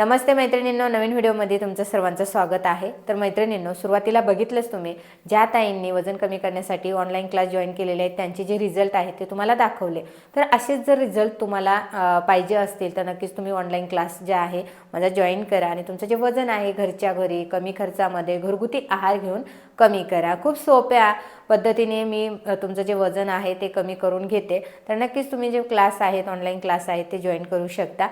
नमस्ते मैत्रिणींनो, नवीन व्हिडिओमध्ये तुमचं सर्वांचं स्वागत आहे। तर मैत्रिणींनो, सुरुवातीला बघितलंच तुम्ही ज्या ताईंनी वजन कमी करण्यासाठी ऑनलाईन क्लास जॉईन केलेले आहेत त्यांचे जे रिझल्ट आहेत ते तुम्हाला दाखवले। तर असेच जर रिझल्ट तुम्हाला पाहिजे असतील तर नक्कीच तुम्ही ऑनलाईन क्लास जे आहे माझा जॉईन करा आणि तुमचं जे वजन आहे घरच्या घरी कमी खर्चामध्ये घरगुती आहार घेऊन कमी करा। खूप सोप्या पद्धतीने मी तुमचं जे वजन आहे ते कमी करून घेते। तर नक्कीच तुम्ही जे क्लास आहेत ऑनलाईन क्लास आहेत ते जॉईन करू शकता।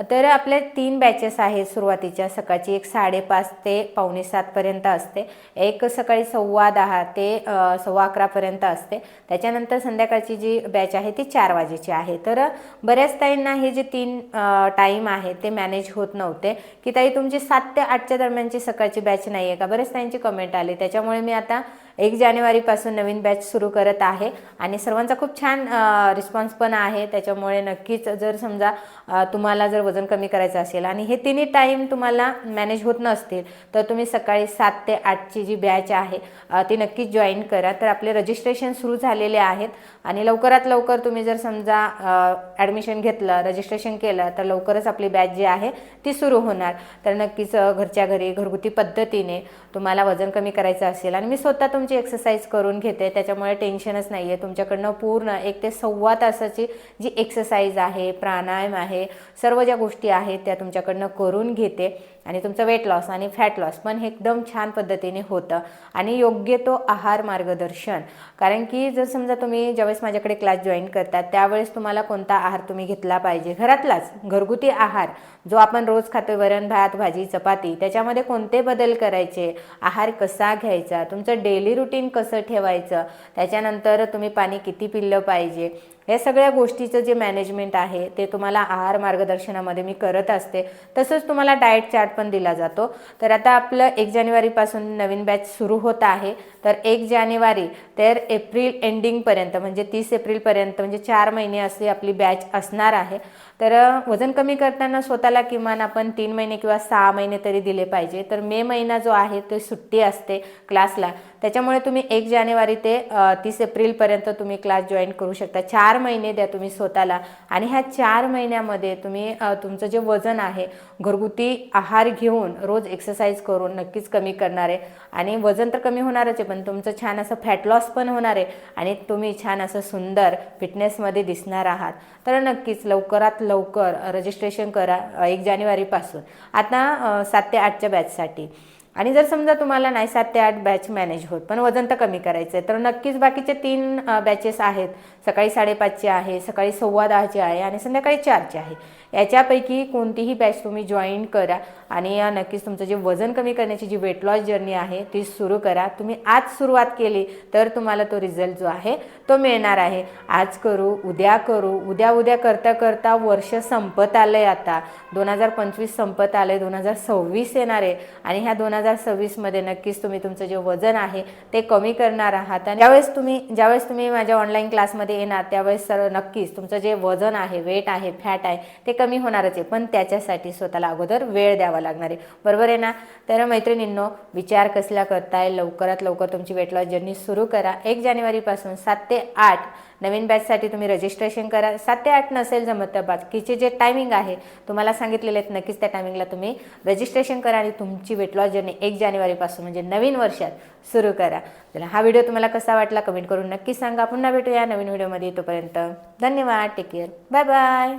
तर आपल्या 3 बॅचेस आहेत सुरुवातीच्या। सकाळची एक 5:30 ते 7:45 पर्यंत असते, एक सकाळी 10:15 ते 11:15 पर्यंत असते, त्याच्यानंतर संध्याकाळची जी बॅच आहे ती 4 वाजेची आहे। तर बऱ्याच ताईंना हे जे 3 टाईम आहे ते मॅनेज होत नव्हते की ताई तुमची 7 ते 8च्या दरम्यानची सकाळची बॅच नाही आहे का। बऱ्याच ताईंची कमेंट आली, त्याच्यामुळे मी आता 1 जानेवारीपासून नवीन बॅच सुरू करत आहे आणि सर्वांचा खूप छान रिस्पॉन्स पण आहे। त्याच्यामुळे नक्कीच जर समजा तुम्हाला जर वजन कमी करायचं असेल आणि हे तिन्ही टाईम तुम्हाला मॅनेज होत नसतील तर तुम्ही सकाळी 7 ते 8ची जी बॅच आहे ती नक्कीच जॉईन करा। तर आपले रजिस्ट्रेशन सुरू झालेले आहेत आणि लवकरात लवकर तुम्ही जर समजा ॲडमिशन घेतलं, रजिस्ट्रेशन केलं तर लवकरच आपली बॅच जी आहे ती सुरू होणार। तर नक्कीच घरच्या घरी घरगुती पद्धतीने तुम्हाला वजन कमी करायचं असेल आणि मी स्वतः तुमची एक्सरसाइज करून घेते, त्याच्यामुळे टेन्शनच नाही आहे। तुमच्याकडनं पूर्ण 1 ते सव्वा तासाची जी एक्सरसाइज आहे, प्राणायाम आहे, सर्व ज्या गोष्टी आहेत त्या तुमच्याकडनं करून घेते आणि तुमचं वेट लॉस आणि फॅट लॉस पण हे एकदम छान पद्धतीने होतं आणि योग्य तो आहार मार्गदर्शन। कारण की जर समजा तुम्ही ज्यावेळेस माझ्याकडे क्लास जॉईन करतात त्यावेळेस तुम्हाला कोणता आहार तुम्ही घेतला पाहिजे, घरातलाच घरगुती आहार जो आपण रोज खातो, वरण भात भाजी चपाती, त्याच्यामध्ये कोणते बदल करायचे, आहार कसा घ्यायचा, तुमचं डेली रुटीन कसं ठेवायचं, त्याच्यानंतर तुम्ही पाणी किती पिलं पाहिजे, या सगळ्या गोष्टीचं जे मॅनेजमेंट आहे ते तुम्हाला आहार मार्गदर्शनामध्ये मी करत असते। तसंच तुम्हाला डाएट चार्ट पण दिला जातो। तर आता आपलं 1 जानेवारीपासून नवीन बॅच सुरू होत आहे। तर 1 जानेवारी तर एप्रिल एंडिंगपर्यंत म्हणजे 30 एप्रिलपर्यंत म्हणजे 4 महिने अशी आपली बॅच असणार आहे। तर वजन कमी करताना स्वतःला किमान आपण 3 महिने किंवा 6 महिने तरी दिले पाहिजे। तर मे महिना जो आहे ते सुट्टी असते क्लासला, त्याच्यामुळे तुम्ही 1 जानेवारी ते 30 एप्रिलपर्यंत तुम्ही क्लास जॉईन करू शकता। 4 महिने द्या तुम्ही स्वतःला आणि ह्या 4 महिन्यामध्ये तुम्ही तुमचं जे वजन आहे घरगुती आहार घेऊन रोज एक्सरसाइज करून नक्कीच कमी करणार आहे आणि वजन तर कमी होणारच आहे पण तुमचं छान असं फॅट लॉस पण होणार आहे आणि तुम्ही छान असं सुंदर फिटनेसमध्ये दिसणार आहात। तर नक्कीच लवकरात लवकर रजिस्ट्रेशन करा 1 जानेवारीपासून आता 7 ते 8च्या बॅचसाठी। आणि जर समजा तुम्हाला नाही 7 ते 8 बॅच मॅनेज होत पण वजन तर कमी करायचं आहे तर नक्कीच बाकीचे 3 बॅचेस आहेत, सकाळी 5:30ची आहे, सकाळी 10:15ची आहे आणि संध्याकाळी 4ची आहे। याच्यापैकी कोणतीही बॅच तुम्ही जॉईन करा आणि नक्कीच तुमचं जे वजन कमी करण्याची जी वेट लॉस जर्नी आहे ती सुरू करा। तुम्ही आज सुरुवात केली तर तुम्हाला तो रिझल्ट जो आहे तो मिळणार आहे। आज करू, उद्या करू, उद्या करता करता वर्ष संपत आलंय, आता 2025 संपत आलंय, 2026 येणार आहे आणि ह्या 2026मध्ये नक्कीच तुम्ही तुमचं जे वजन आहे ते कमी करणार आहात। आणि ज्यावेळेस तुम्ही माझ्या ऑनलाईन क्लासमध्ये येणार त्यावेळेस नक्कीच तुमचं जे वजन आहे, वेट आहे, फॅट आहे ते कमी होणारच आहे, पण त्याच्यासाठी स्वतःला अगोदर वेळ द्यावा लागणार आहे, बरोबर आहे ना। तर मैत्रिणींनो, विचार कसला करताय, लवकरात लवकर तुमची वेट लॉस जर्नी सुरू करा। 1 जानेवारीपासून 7 ते 8 नवीन बॅचसाठी तुम्ही रजिस्ट्रेशन करा। 7 ते 8 नसेल जमत तर बाकीचे जे टायमिंग आहे तुम्हाला सांगितलेले आहेत नक्कीच त्या टायमिंगला तुम्ही रजिस्ट्रेशन करा आणि तुमची वेट लॉस जर्नी 1 जानेवारीपासून म्हणजे नवीन वर्षात सुरू करा। चला, हा व्हिडिओ तुम्हाला कसा वाटला कमेंट करून नक्की सांगा। पुन्हा भेटूया नवीन व्हिडिओमध्ये, तोपर्यंत धन्यवाद, टेक केअर, बाय बाय।